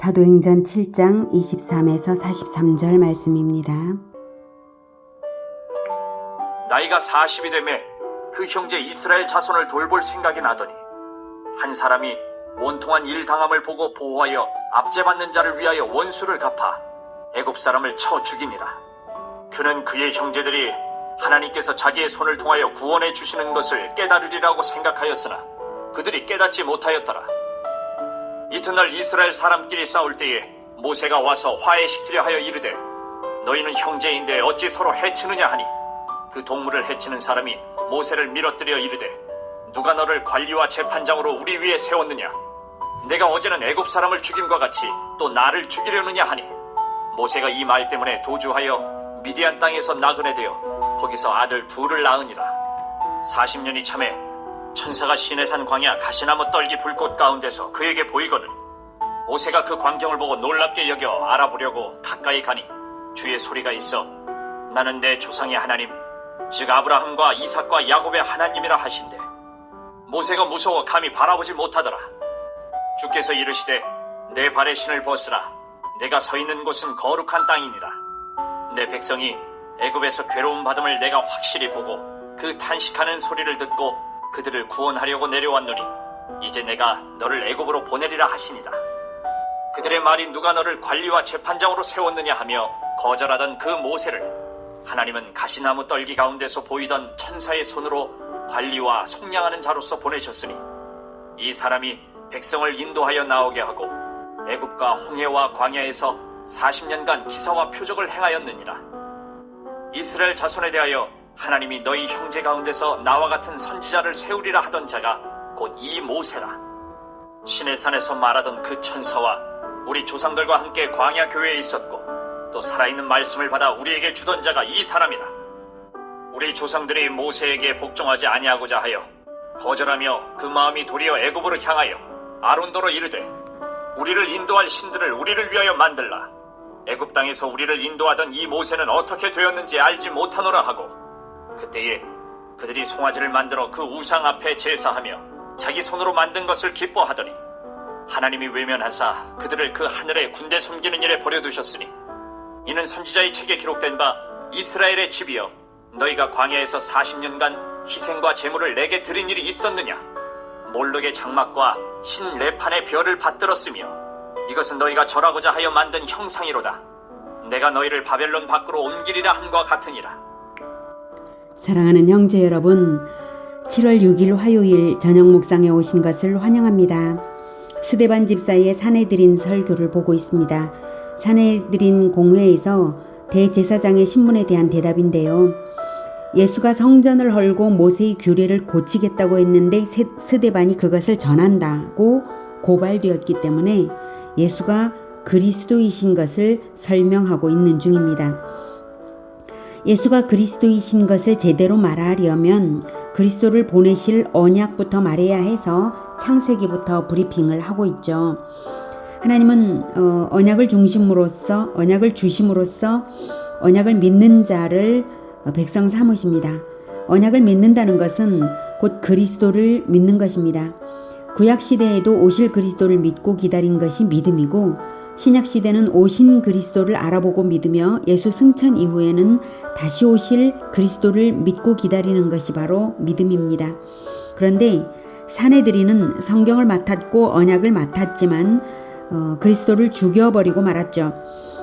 사도행전 7장 23에서 43절 말씀입니다. 나이가 40이 되매 그 형제 이스라엘 자손을 돌볼 생각이 나더니 한 사람이 원통한 일 당함을 보고 보호하여 압제받는 자를 위하여 원수를 갚아 애굽 사람을 쳐 죽이니라. 그는 그의 형제들이 하나님께서 자기의 손을 통하여 구원해 주시는 것을 깨달으리라고 생각하였으나 그들이 깨닫지 못하였더라. 이튿날 이스라엘 사람끼리 싸울 때에 모세가 와서 화해시키려 하여 이르되 너희는 형제인데 어찌 서로 해치느냐 하니 그 동물을 해치는 사람이 모세를 밀어뜨려 이르되 누가 너를 관리와 재판장으로 우리 위에 세웠느냐? 내가 어제는 애굽 사람을 죽임과 같이 또 나를 죽이려느냐 하니 모세가 이 말 때문에 도주하여 미디안 땅에서 나그네 되어 거기서 아들 둘을 낳으니라. 40년이 참에 천사가 시내산 광야 가시나무 떨기 불꽃 가운데서 그에게 보이거늘 모세가 그 광경을 보고 놀랍게 여겨 알아보려고 가까이 가니 주의 소리가 있어 나는 내 조상의 하나님 즉 아브라함과 이삭과 야곱의 하나님이라 하신대. 모세가 무서워 감히 바라보지 못하더라. 주께서 이르시되 내 발의 신을 벗으라. 내가 서 있는 곳은 거룩한 땅이니라. 내 백성이 애굽에서 괴로움 받음을 내가 확실히 보고 그 탄식하는 소리를 듣고 그들을 구원하려고 내려왔노니 이제 내가 너를 애굽으로 보내리라 하시니라. 그들의 말이 누가 너를 관리와 재판장으로 세웠느냐 하며 거절하던 그 모세를 하나님은 가시나무 떨기 가운데서 보이던 천사의 손으로 관리와 속량하는 자로서 보내셨으니 이 사람이 백성을 인도하여 나오게 하고 애굽과 홍해와 광야에서 40년간 기사와 표적을 행하였느니라. 이스라엘 자손에 대하여 하나님이 너희 형제 가운데서 나와 같은 선지자를 세우리라 하던 자가 곧 이 모세라. 시내산에서 말하던 그 천사와 우리 조상들과 함께 광야 교회에 있었고 또 살아있는 말씀을 받아 우리에게 주던 자가 이 사람이라. 우리 조상들이 모세에게 복종하지 아니하고자 하여 거절하며 그 마음이 도리어 애굽으로 향하여 아론도로 이르되 우리를 인도할 신들을 우리를 위하여 만들라. 애굽 땅에서 우리를 인도하던 이 모세는 어떻게 되었는지 알지 못하노라 하고 그때에 그들이 송아지를 만들어 그 우상 앞에 제사하며 자기 손으로 만든 것을 기뻐하더니 하나님이 외면하사 그들을 그 하늘의 군대 섬기는 일에 버려두셨으니 이는 선지자의 책에 기록된 바 이스라엘의 집이여 너희가 광야에서 40년간 희생과 제물을 내게 드린 일이 있었느냐? 몰록의 장막과 신 레판의 별을 받들었으며 이것은 너희가 절하고자 하여 만든 형상이로다. 내가 너희를 바벨론 밖으로 옮기리라 함과 같으니라. 사랑하는 형제 여러분, 7월 6일 화요일 저녁 묵상에 오신 것을 환영합니다. 스데반 집사의 사내들인 설교를 보고 있습니다. 사내들인 공회에서 대제사장의 신문에 대한 대답인데요. 예수가 성전을 헐고 모세의 규례를 고치겠다고 했는데 스데반이 그것을 전한다고 고발되었기 때문에 예수가 그리스도이신 것을 설명하고 있는 중입니다. 예수가 그리스도이신 것을 제대로 말하려면 그리스도를 보내실 언약부터 말해야 해서 창세기부터 브리핑을 하고 있죠. 하나님은 언약을 주심으로써 언약을 믿는 자를 백성 삼으십니다. 언약을 믿는다는 것은 곧 그리스도를 믿는 것입니다. 구약 시대에도 오실 그리스도를 믿고 기다린 것이 믿음이고 신약 시대는 오신 그리스도를 알아보고 믿으며 예수 승천 이후에는 다시 오실 그리스도를 믿고 기다리는 것이 바로 믿음입니다. 그런데 사내들이는 성경을 맡았고 언약을 맡았지만 그리스도를 죽여버리고 말았죠.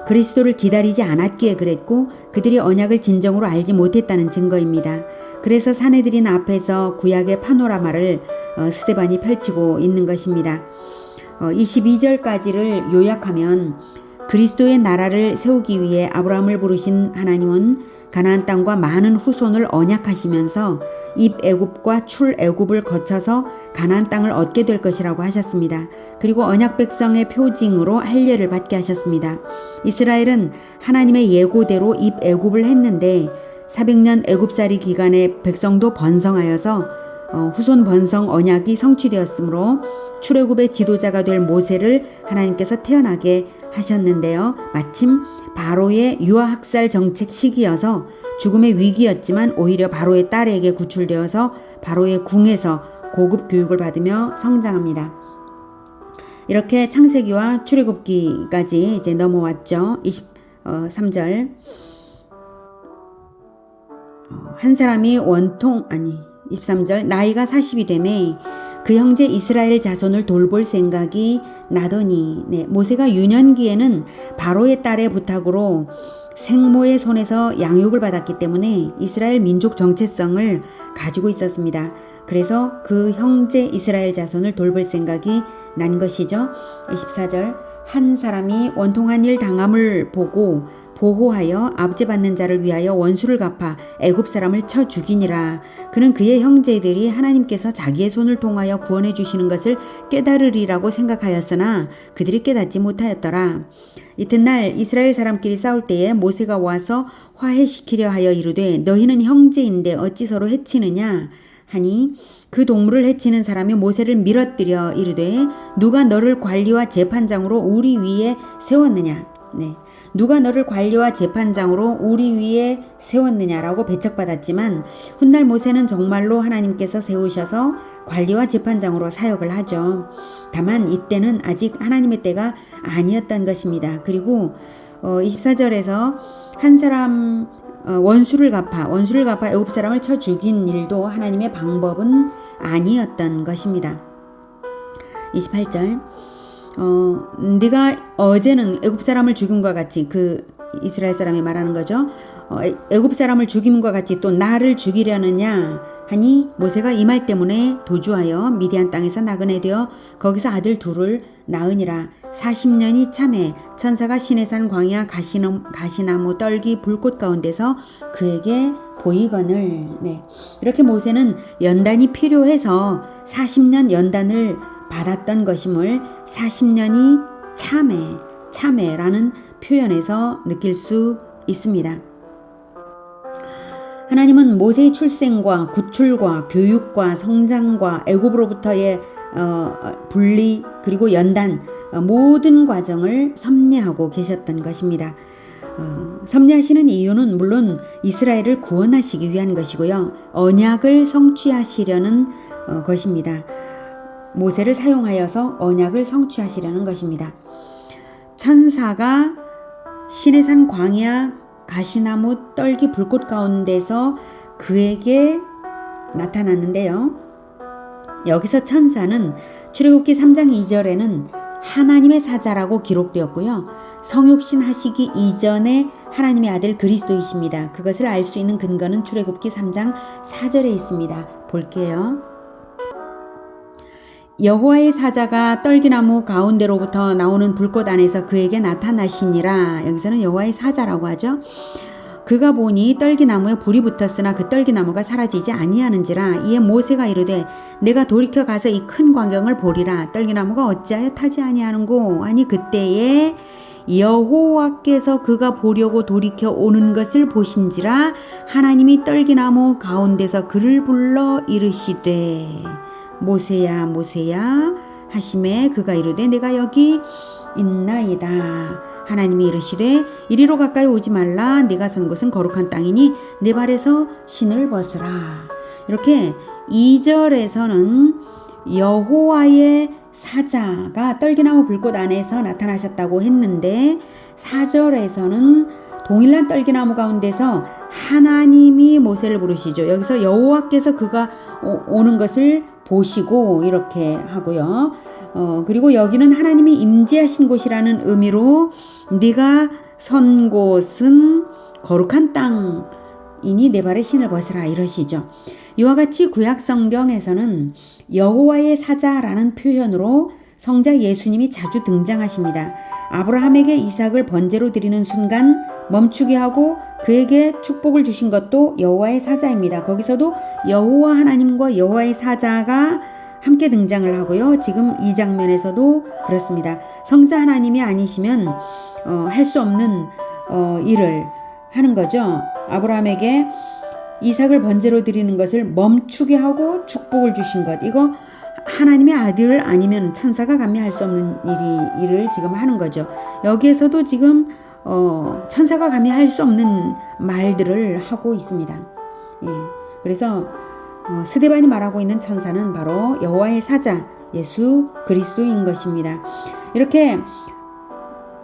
그리스도를 기다리지 않았기에 그랬고 그들이 언약을 진정으로 알지 못했다는 증거입니다. 그래서 사내들인 앞에서 구약의 파노라마를 스데반이 펼치고 있는 것입니다. 22절까지를 요약하면 그리스도의 나라를 세우기 위해 아브라함을 부르신 하나님은 가나안 땅과 많은 후손을 언약하시면서 입애굽과 출애굽을 거쳐서 가나안 땅을 얻게 될 것이라고 하셨습니다. 그리고 언약 백성의 표징으로 할례를 받게 하셨습니다. 이스라엘은 하나님의 예고대로 입애굽을 했는데 400년 애굽살이 기간에 백성도 번성하여서 후손 번성 언약이 성취되었으므로 출애굽의 지도자가 될 모세를 하나님께서 태어나게 하셨는데요. 마침 바로의 유아학살 정책 시기여서 죽음의 위기였지만 오히려 바로의 딸에게 구출되어서 바로의 궁에서 고급 교육을 받으며 성장합니다. 이렇게 창세기와 출애굽기까지 이제 넘어왔죠. 23절. 한 사람이 23절. 나이가 40이 되매 그 형제 이스라엘 자손을 돌볼 생각이 나더니, 모세가 유년기에는 바로의 딸의 부탁으로 생모의 손에서 양육을 받았기 때문에 이스라엘 민족 정체성을 가지고 있었습니다. 그래서 그 형제 이스라엘 자손을 돌볼 생각이 난 것이죠. 24절. 한 사람이 원통한 일 당함을 보고 보호하여 압제받는 자를 위하여 원수를 갚아 애굽 사람을 쳐 죽이니라. 그는 그의 형제들이 하나님께서 자기의 손을 통하여 구원해 주시는 것을 깨달으리라고 생각하였으나 그들이 깨닫지 못하였더라. 이튿날 이스라엘 사람끼리 싸울 때에 모세가 와서 화해시키려 하여 이르되 너희는 형제인데 어찌 서로 해치느냐 하니 그 동물을 해치는 사람이 모세를 밀어뜨려 이르되 누가 너를 관리와 재판장으로 우리 위에 세웠느냐. 누가 너를 관리와 재판장으로 우리 위에 세웠느냐라고 배척받았지만 훗날 모세는 정말로 하나님께서 세우셔서 관리와 재판장으로 사역을 하죠. 다만 이때는 아직 하나님의 때가 아니었던 것입니다. 그리고 24절에서 한 사람 원수를 갚아 애굽 사람을 쳐 죽인 일도 하나님의 방법은 아니었던 것입니다. 28절. 네가 어제는 애굽 사람을 죽임과 같이, 그 이스라엘 사람이 말하는 거죠. 애굽 사람을 죽임과 같이 또 나를 죽이려느냐 하니 모세가 이 말 때문에 도주하여 미디안 땅에서 나그네 되어 거기서 아들 둘을 낳으니라. 40년이 참에 천사가 시내산 광야 가시나무 떨기 불꽃 가운데서 그에게 보이거늘. 이렇게 모세는 연단이 필요해서 40년 연단을 받았던 것임을 40년이 참회라는 표현에서 느낄 수 있습니다. 하나님은 모세의 출생과 구출과 교육과 성장과 애굽으로부터의 분리 그리고 연단 모든 과정을 섭리하고 계셨던 것입니다. 섭리하시는 이유는 물론 이스라엘을 구원하시기 위한 것이고요. 언약을 성취하시려는 것입니다. 모세를 사용하여서 언약을 성취하시려는 것입니다. 천사가 시내산 광야 가시나무 떨기 불꽃 가운데서 그에게 나타났는데요. 여기서 천사는 출애굽기 3장 2절에는 하나님의 사자라고 기록되었고요. 성육신 하시기 이전에 하나님의 아들 그리스도이십니다. 그것을 알 수 있는 근거는 출애굽기 3장 4절에 있습니다. 볼게요. 여호와의 사자가 떨기나무 가운데로부터 나오는 불꽃 안에서 그에게 나타나시니라. 여기서는 여호와의 사자라고 하죠. 그가 보니 떨기나무에 불이 붙었으나 그 떨기나무가 사라지지 아니하는지라. 이에 모세가 이르되 내가 돌이켜 가서 이 큰 광경을 보리라. 떨기나무가 어찌하여 타지 아니하는고 하니 그때에 여호와께서 그가 보려고 돌이켜 오는 것을 보신지라. 하나님이 떨기나무 가운데서 그를 불러 이르시되 모세야 모세야 하심에 그가 이르되 내가 여기 있나이다. 하나님이 이르시되 이리로 가까이 오지 말라. 네가 선 곳은 거룩한 땅이니 내 발에서 신을 벗으라. 이렇게 2절에서는 여호와의 사자가 떨기나무 불꽃 안에서 나타나셨다고 했는데 4절에서는 동일한 떨기나무 가운데서 하나님이 모세를 부르시죠. 여기서 여호와께서 그가 오는 것을 보시고 이렇게 하고요. 그리고 여기는 하나님이 임재하신 곳이라는 의미로 네가 선 곳은 거룩한 땅이니 내 발에 신을 벗으라 이러시죠. 이와 같이 구약 성경에서는 여호와의 사자라는 표현으로 성자 예수님이 자주 등장하십니다. 아브라함에게 이삭을 번제로 드리는 순간 멈추게 하고 그에게 축복을 주신 것도 여호와의 사자입니다. 거기서도 여호와 하나님과 여호와의 사자가 함께 등장을 하고요. 지금 이 장면에서도 그렇습니다. 성자 하나님이 아니시면 할 수 없는 일을 하는 거죠. 아브라함에게 이삭을 번제로 드리는 것을 멈추게 하고 축복을 주신 것, 이거 하나님의 아들 아니면 천사가 감히 할 수 없는 일을 지금 하는 거죠. 여기에서도 지금 천사가 감히 할 수 없는 말들을 하고 있습니다. 그래서 스데반이 말하고 있는 천사는 바로 여호와의 사자, 예수 그리스도인 것입니다. 이렇게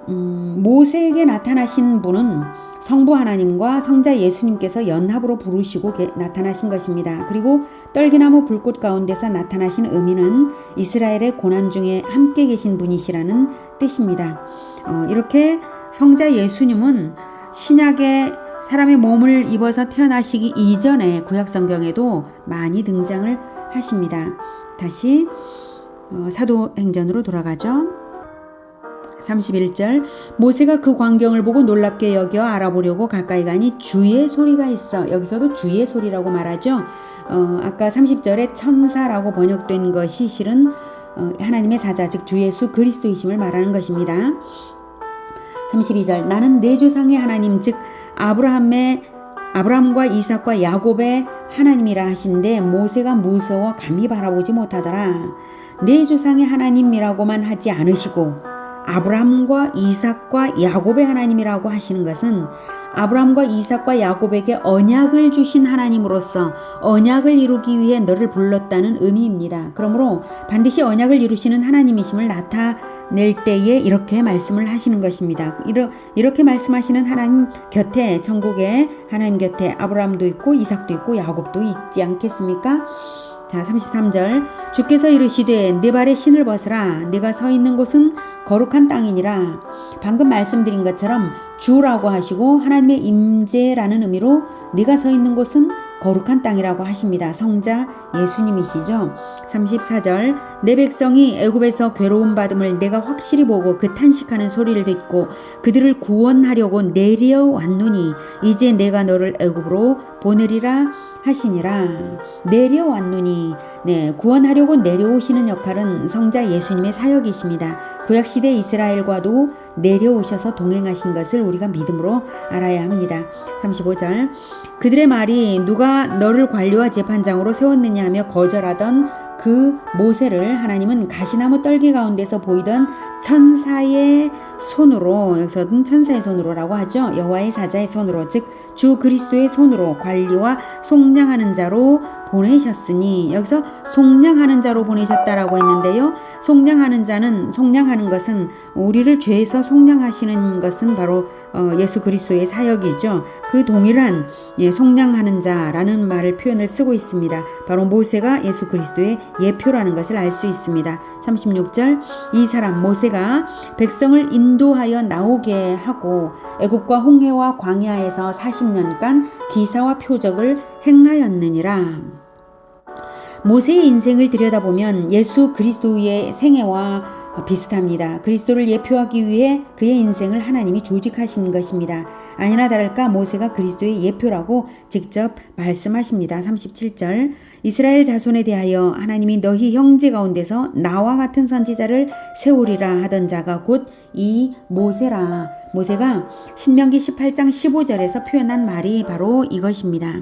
모세에게 나타나신 분은 성부 하나님과 성자 예수님께서 연합으로 부르시고 나타나신 것입니다. 그리고 떨기나무 불꽃 가운데서 나타나신 의미는 이스라엘의 고난 중에 함께 계신 분이시라는 뜻입니다. 이렇게 성자 예수님은 신약의 사람의 몸을 입어서 태어나시기 이전에 구약 성경에도 많이 등장을 하십니다. 다시 사도행전으로 돌아가죠. 31절 모세가 그 광경을 보고 놀랍게 여겨 알아보려고 가까이 가니 주의 소리가 있어. 여기서도 주의 소리라고 말하죠. 아까 30절에 천사라고 번역된 것이 실은 하나님의 사자 즉 주 예수 그리스도이심을 말하는 것입니다. 32절 나는 내 조상의 하나님 즉 아브라함과 이삭과 야곱의 하나님이라 하신데 모세가 무서워 감히 바라보지 못하더라. 내 조상의 하나님이라고만 하지 않으시고 아브라함과 이삭과 야곱의 하나님이라고 하시는 것은 아브라함과 이삭과 야곱에게 언약을 주신 하나님으로서 언약을 이루기 위해 너를 불렀다는 의미입니다. 그러므로 반드시 언약을 이루시는 하나님이심을 나타낼 때에 이렇게 말씀을 하시는 것입니다. 이렇게 말씀하시는 하나님 곁에 천국에 하나님 곁에 아브라함도 있고 이삭도 있고 야곱도 있지 않겠습니까? 자, 33절 주께서 이르시되 내 발에 신을 벗으라. 내가 서 있는 곳은 거룩한 땅이니라. 방금 말씀드린 것처럼 주라고 하시고 하나님의 임재라는 의미로 내가 서 있는 곳은 거룩한 땅이라고 하십니다. 성자 예수님이시죠. 34절 내 백성이 애굽에서 괴로움 받음을 내가 확실히 보고 그 탄식하는 소리를 듣고 그들을 구원하려고 내려왔노니 이제 내가 너를 애굽으로 보내리라 하시니라. 내려왔노니 구원하려고 내려오시는 역할은 성자 예수님의 사역이십니다. 구약시대 이스라엘과도 내려오셔서 동행하신 것을 우리가 믿음으로 알아야 합니다. 35절 그들의 말이 누가 너를 관리와 재판장으로 세웠느냐 하며 거절하던 그 모세를 하나님은 가시나무 떨기 가운데서 보이던 천사의 손으로 여기서는 천사의 손으로라고 하죠. 여호와의 사자의 손으로 즉 주 그리스도의 손으로 관리와 속량하는 자로 보내셨으니 여기서 속량하는 자로 보내셨다라고 했는데요. 속량하는 것은 우리를 죄에서 속량하시는 것은 바로 예수 그리스도의 사역이죠. 그 동일한 속량하는 자라는 말을 표현을 쓰고 있습니다. 바로 모세가 예수 그리스도의 예표라는 것을 알 수 있습니다. 36절 이 사람 모세가 백성을 인도하여 나오게 하고 애굽과 홍해와 광야에서 40년간 기사와 표적을 행하였느니라. 모세의 인생을 들여다보면 예수 그리스도의 생애와 비슷합니다. 그리스도를 예표하기 위해 그의 인생을 하나님이 조직하신 것입니다. 아니나 다를까 모세가 그리스도의 예표라고 직접 말씀하십니다. 37절 이스라엘 자손에 대하여 하나님이 너희 형제 가운데서 나와 같은 선지자를 세우리라 하던 자가 곧 이 모세라. 모세가 신명기 18장 15절에서 표현한 말이 바로 이것입니다.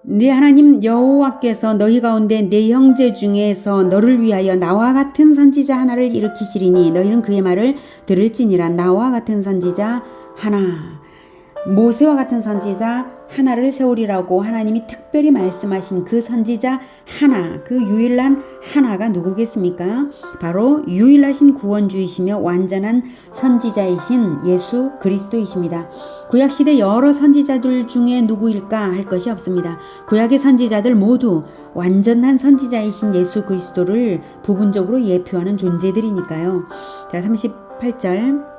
네 하나님 여호와께서 너희 가운데 네 형제 중에서 너를 위하여 나와 같은 선지자 하나를 일으키시리니 너희는 그의 말을 들을지니라. 나와 같은 선지자 하나, 모세와 같은 선지자 하나를 세우리라고 하나님이 특별히 말씀하신 그 선지자 하나, 그 유일한 하나가 누구겠습니까? 바로 유일하신 구원주이시며 완전한 선지자이신 예수 그리스도이십니다. 구약시대 여러 선지자들 중에 누구일까 할 것이 없습니다. 구약의 선지자들 모두 완전한 선지자이신 예수 그리스도를 부분적으로 예표하는 존재들이니까요. 자, 38절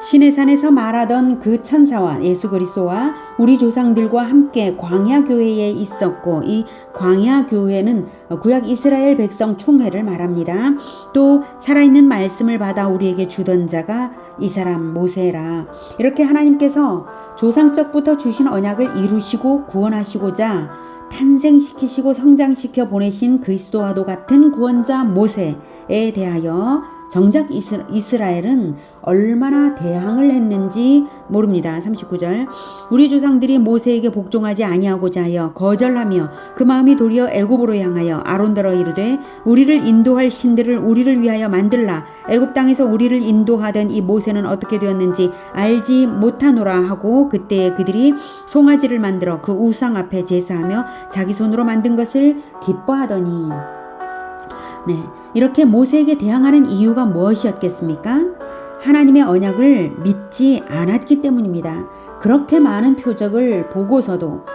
시내산에서 말하던 그 천사와 예수 그리스도와 우리 조상들과 함께 광야교회에 있었고 이 광야교회는 구약 이스라엘 백성 총회를 말합니다. 또 살아있는 말씀을 받아 우리에게 주던 자가 이 사람 모세라. 이렇게 하나님께서 조상적부터 주신 언약을 이루시고 구원하시고자 탄생시키시고 성장시켜 보내신 그리스도와도 같은 구원자 모세에 대하여 정작 이스라엘은 얼마나 대항을 했는지 모릅니다. 39절 우리 조상들이 모세에게 복종하지 아니하고자 하여 거절하며 그 마음이 도리어 애굽으로 향하여 아론더러 이르되 우리를 인도할 신들을 우리를 위하여 만들라. 애굽 땅에서 우리를 인도하던 이 모세는 어떻게 되었는지 알지 못하노라 하고 그때 그들이 송아지를 만들어 그 우상 앞에 제사하며 자기 손으로 만든 것을 기뻐하더니 네, 이렇게 모세에게 대항하는 이유가 무엇이었겠습니까? 하나님의 언약을 믿지 않았기 때문입니다. 그렇게 많은 표적을 보고서도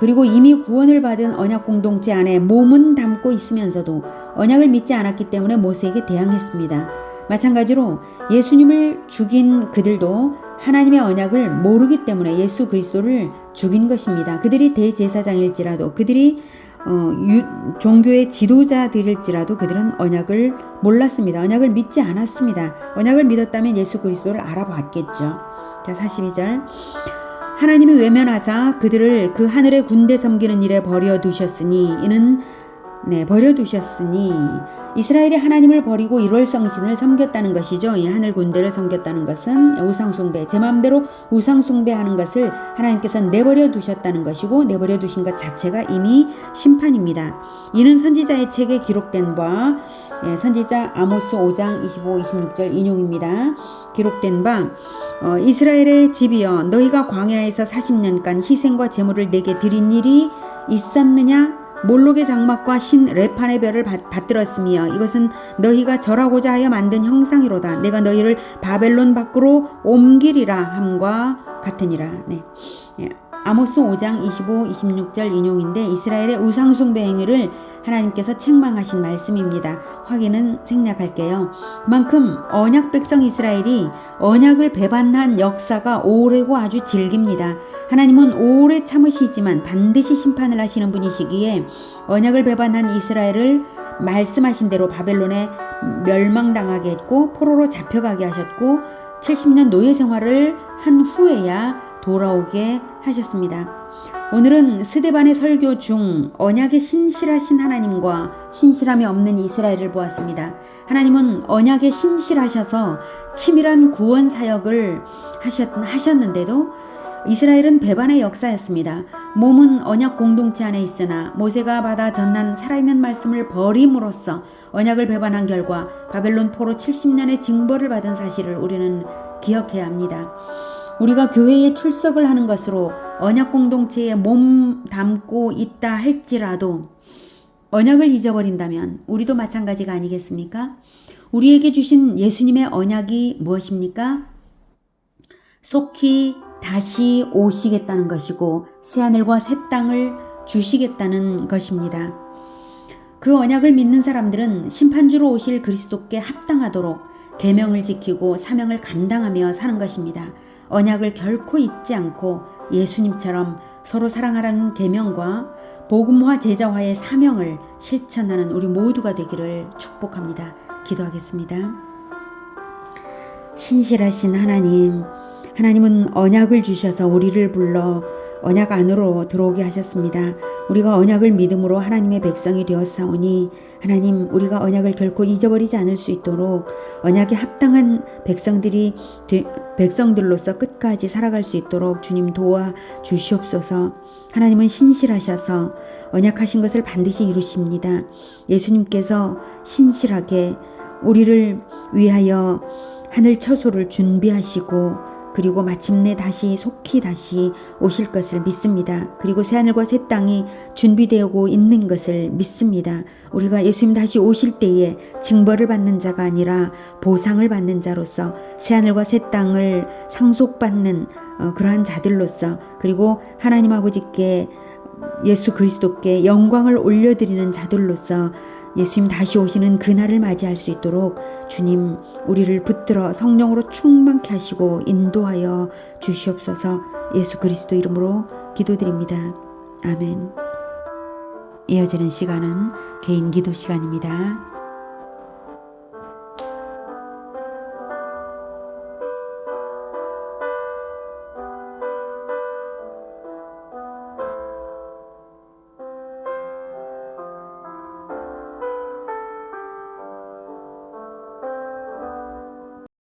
그리고 이미 구원을 받은 언약 공동체 안에 몸은 담고 있으면서도 언약을 믿지 않았기 때문에 모세에게 대항했습니다. 마찬가지로 예수님을 죽인 그들도 하나님의 언약을 모르기 때문에 예수 그리스도를 죽인 것입니다. 그들이 대제사장일지라도 그들이 종교의 지도자들일지라도 그들은 언약을 몰랐습니다. 언약을 믿지 않았습니다. 언약을 믿었다면 예수 그리스도를 알아봤겠죠. 자, 42절. 하나님이 외면하사 그들을 그 하늘의 군대 섬기는 일에 버려두셨으니 이는 버려두셨으니 이스라엘이 하나님을 버리고 일월성신을 섬겼다는 것이죠. 이 하늘 군대를 섬겼다는 것은 우상숭배, 제 마음대로 우상숭배하는 것을 하나님께서 내버려 두셨다는 것이고 내버려 두신 것 자체가 이미 심판입니다. 이는 선지자의 책에 기록된 바 선지자 아모스 5장 25, 26절 인용입니다. 기록된 바 이스라엘의 집이여 너희가 광야에서 40년간 희생과 제물을 내게 드린 일이 있었느냐? 몰록의 장막과 신 레판의 별을 받들었으며 이것은 너희가 절하고자 하여 만든 형상이로다. 내가 너희를 바벨론 밖으로 옮기리라 함과 같으니라. 네. 아모스 5장 25, 26절 인용인데 이스라엘의 우상숭배 행위를 하나님께서 책망하신 말씀입니다. 확인은 생략할게요. 그만큼 언약 백성 이스라엘이 언약을 배반한 역사가 오래고 아주 질깁니다. 하나님은 오래 참으시지만 반드시 심판을 하시는 분이시기에 언약을 배반한 이스라엘을 말씀하신 대로 바벨론에 멸망당하게 했고 포로로 잡혀가게 하셨고 70년 노예 생활을 한 후에야 돌아오게 하셨습니다. 오늘은 스데반의 설교 중 언약에 신실하신 하나님과 신실함이 없는 이스라엘을 보았습니다. 하나님은 언약에 신실하셔서 치밀한 구원 사역을 하셨는데도 이스라엘은 배반의 역사였습니다. 몸은 언약 공동체 안에 있으나 모세가 받아 전한 살아있는 말씀을 버림으로써 언약을 배반한 결과 바벨론 포로 70년의 징벌을 받은 사실을 우리는 기억해야 합니다. 우리가 교회에 출석을 하는 것으로 언약 공동체에 몸 담고 있다 할지라도 언약을 잊어버린다면 우리도 마찬가지가 아니겠습니까? 우리에게 주신 예수님의 언약이 무엇입니까? 속히 다시 오시겠다는 것이고 새하늘과 새 땅을 주시겠다는 것입니다. 그 언약을 믿는 사람들은 심판주로 오실 그리스도께 합당하도록 계명을 지키고 사명을 감당하며 사는 것입니다. 언약을 결코 잊지 않고 예수님처럼 서로 사랑하라는 계명과 복음화 제자화의 사명을 실천하는 우리 모두가 되기를 축복합니다. 기도하겠습니다. 신실하신 하나님은 언약을 주셔서 우리를 불러 언약 안으로 들어오게 하셨습니다. 우리가 언약을 믿음으로 하나님의 백성이 되었사오니 하나님 우리가 언약을 결코 잊어버리지 않을 수 있도록 언약에 합당한 백성들로서 끝까지 살아갈 수 있도록 주님 도와 주시옵소서. 하나님은 신실하셔서 언약하신 것을 반드시 이루십니다. 예수님께서 신실하게 우리를 위하여 하늘 처소를 준비하시고 그리고 마침내 속히 다시 오실 것을 믿습니다. 그리고 새하늘과 새 땅이 준비되고 있는 것을 믿습니다. 우리가 예수님 다시 오실 때에 징벌을 받는 자가 아니라 보상을 받는 자로서 새하늘과 새 땅을 상속받는 그러한 자들로서 그리고 하나님 아버지께 예수 그리스도께 영광을 올려드리는 자들로서 예수님 다시 오시는 그날을 맞이할 수 있도록 주님 우리를 붙들어 성령으로 충만케 하시고 인도하여 주시옵소서. 예수 그리스도 이름으로 기도드립니다. 아멘. 이어지는 시간은 개인 기도 시간입니다.